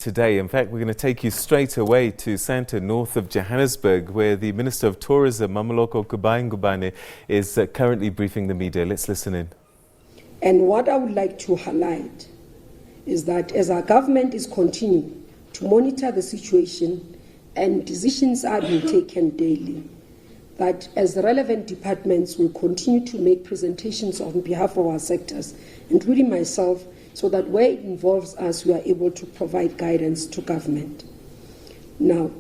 Today, in fact, we're going to take you straight away to Sandton, north of Johannesburg, where the Minister of Tourism, Mmamoloko Kubayi-Ngubane, is currently briefing the media. Let's listen in. And what I would like to highlight is that as our government is continuing to monitor the situation and decisions are being taken daily, that as the relevant departments will continue to make presentations on behalf of our sectors, including myself, so that where it involves us, we are able to provide guidance to government. Now,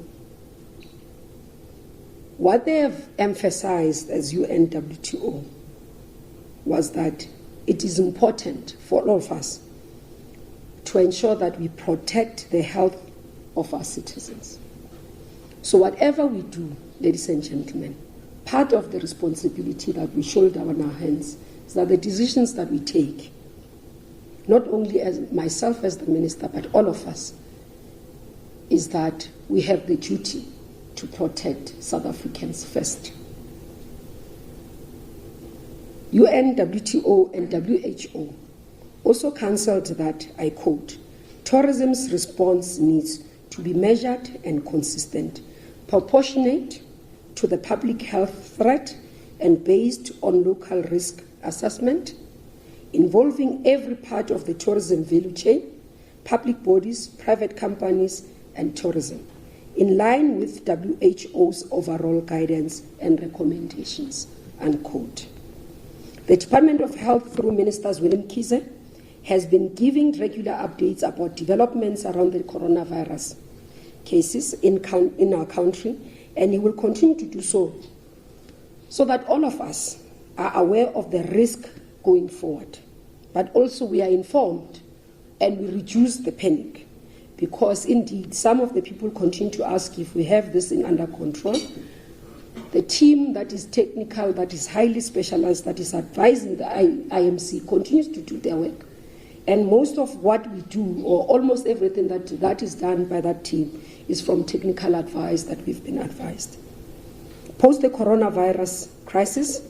what they have emphasized as UNWTO was that it is important for all of us to ensure that we protect the health of our citizens. So whatever we do, ladies and gentlemen, part of the responsibility that we shoulder on our hands is that the decisions that we take, not only as myself as the minister, but all of us, is that we have the duty to protect South Africans first. UNWTO and WHO also counseled that, I quote, tourism's response needs to be measured and consistent, proportionate to the public health threat and based on local risk assessment, involving every part of the tourism value chain, public bodies, private companies, and tourism, in line with WHO's overall guidance and recommendations, unquote. The Department of Health, through Ministers Willem Kize, has been giving regular updates about developments around the coronavirus cases in our country, and he will continue to do so that all of us are aware of the risk going forward. But also we are informed and we reduce the panic, because indeed some of the people continue to ask if we have this under control. The team that is technical, that is highly specialized, that is advising the IMC continues to do their work. And most of what we do, or almost everything that is done by that team, is from technical advice that we've been advised. Post the coronavirus crisis,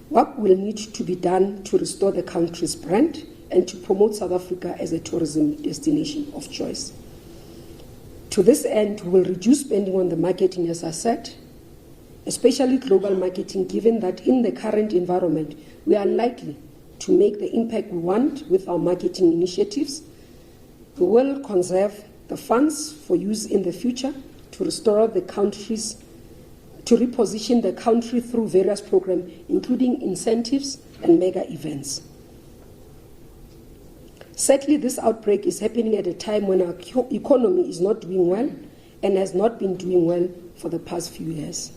what will need to be done to restore the country's brand and to promote South Africa as a tourism destination of choice? To this end, we will reduce spending on the marketing, as I said, especially global marketing, given that in the current environment, we are unlikely to make the impact we want with our marketing initiatives. We will conserve the funds for use in the future to restore the country's, to reposition the country through various programs, including incentives and mega events. Sadly, this outbreak is happening at a time when our economy is not doing well and has not been doing well for the past few years.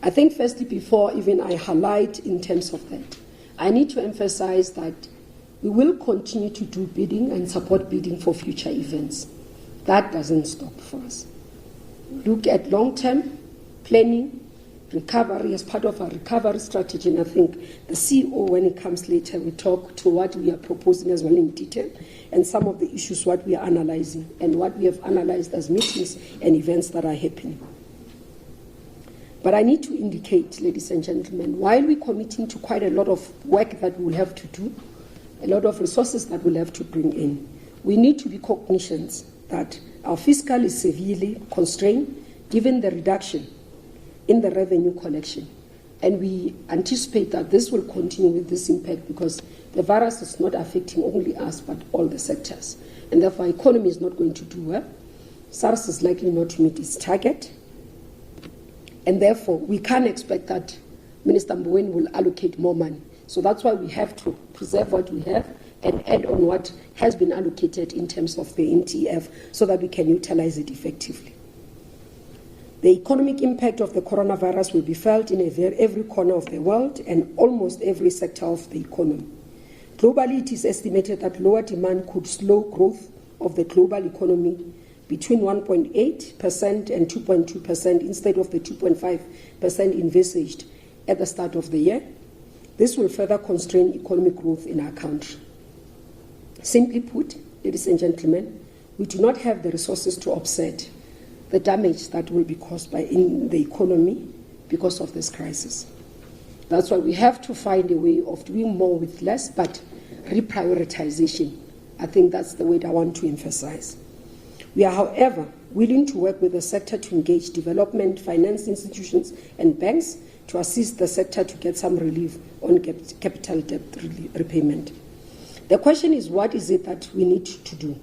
I think firstly, before even I highlight in terms of that, I need to emphasize that we will continue to do bidding and support bidding for future events. That doesn't stop for us. Look at long-term planning, recovery as part of our recovery strategy, and I think the CEO, when it comes later, will talk to what we are proposing as well in detail, and some of the issues what we are analyzing and what we have analyzed as meetings and events that are happening. But I need to indicate, ladies and gentlemen, while we're committing to quite a lot of work that we will have to do, a lot of resources that we'll have to bring in, we need to be cognizant that our fiscal is severely constrained given the reduction in the revenue collection. And we anticipate that this will continue with this impact because the virus is not affecting only us but all the sectors. And therefore, our economy is not going to do well. SARS is likely not to meet its target. And therefore, we can't expect that Minister Mmamoloko will allocate more money. So that's why we have to preserve what we have and add on what has been allocated in terms of the NTF so that we can utilize it effectively. The economic impact of the coronavirus will be felt in every corner of the world and almost every sector of the economy. Globally, it is estimated that lower demand could slow growth of the global economy between 1.8% and 2.2% instead of the 2.5% envisaged at the start of the year. This will further constrain economic growth in our country. Simply put, ladies and gentlemen, we do not have the resources to offset the damage that will be caused in the economy because of this crisis. That's why we have to find a way of doing more with less, but reprioritization I think that's the word I want to emphasize. We are, however, willing to work with the sector to engage development, finance institutions and banks to assist the sector to get some relief on capital debt repayment. The question is, what is it that we need to do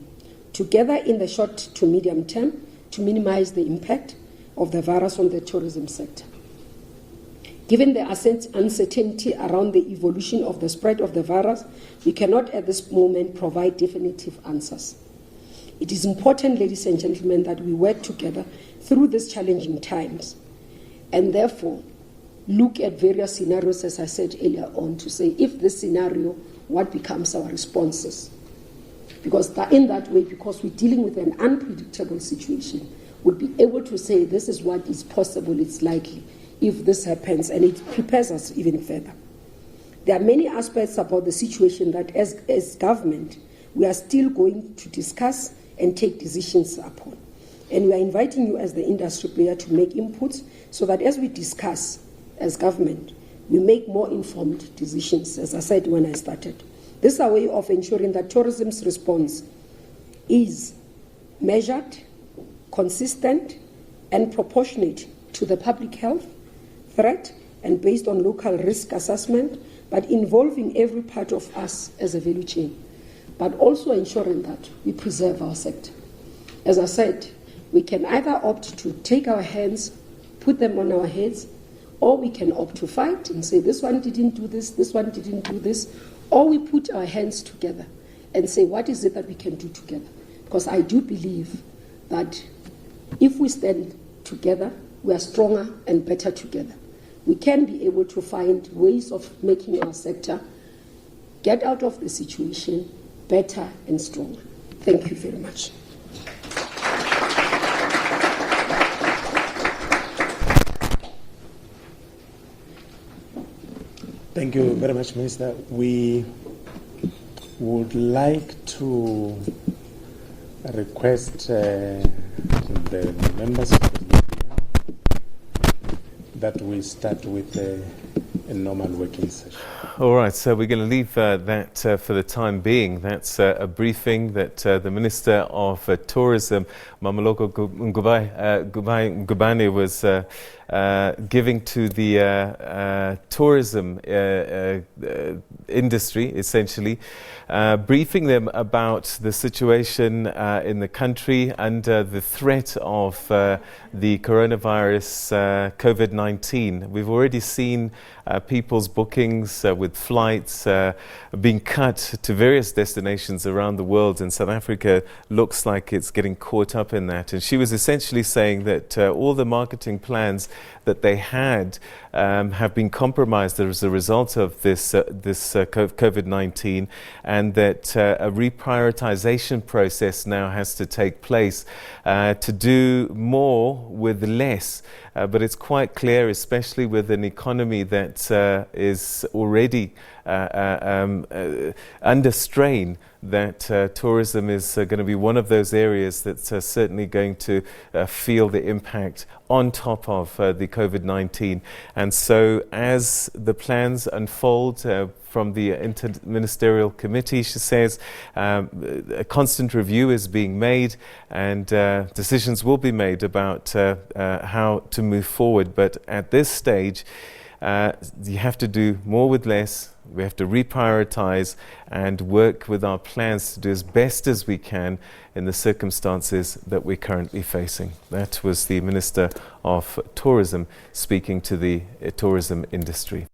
together in the short to medium term to minimize the impact of the virus on the tourism sector? Given the uncertainty around the evolution of the spread of the virus, we cannot at this moment provide definitive answers. It is important, ladies and gentlemen, that we work together through these challenging times and therefore look at various scenarios, as I said earlier on, to say, if this scenario, what becomes our responses? Because in that way, because we're dealing with an unpredictable situation, we'll be able to say this is what is possible, it's likely, if this happens, and it prepares us even further. There are many aspects about the situation that as government, we are still going to discuss and take decisions upon. And we are inviting you as the industry player to make inputs so that as we discuss as government, we make more informed decisions, as I said when I started. This is a way of ensuring that tourism's response is measured, consistent, and proportionate to the public health threat and based on local risk assessment, but involving every part of us as a value chain, but also ensuring that we preserve our sector. As I said, we can either opt to take our hands, put them on our heads, or we can opt to fight and say this one didn't do this one didn't do this, or we put our hands together and say what is it that we can do together. Because I do believe that if we stand together, we are stronger and better together. We can be able to find ways of making our sector get out of the situation better and stronger. Thank you very much. Thank you very much, Minister. We would like to request the members of the media that we start with a normal working session. All right, so we're going to leave that for the time being. That's a briefing that the Minister of Tourism, Mmamoloko Kubayi-Ngubane, was giving to the tourism industry, essentially, briefing them about the situation in the country under the threat of the coronavirus COVID-19. We've already seen people's bookings with flights being cut to various destinations around the world, and South Africa looks like it's getting caught up in that. And she was essentially saying that all the marketing plans that they had have been compromised as a result of this COVID-19, and that a reprioritization process now has to take place to do more with less. But it's quite clear, especially with an economy that is already under strain, that tourism is going to be one of those areas that's certainly going to feel the impact on top of the COVID-19. And so as the plans unfold from the Interministerial Committee, she says, a constant review is being made and decisions will be made about how to move forward. But at this stage, you have to do more with less. We have to reprioritize and work with our plans to do as best as we can in the circumstances that we're currently facing. That was the Minister of Tourism speaking to the tourism industry.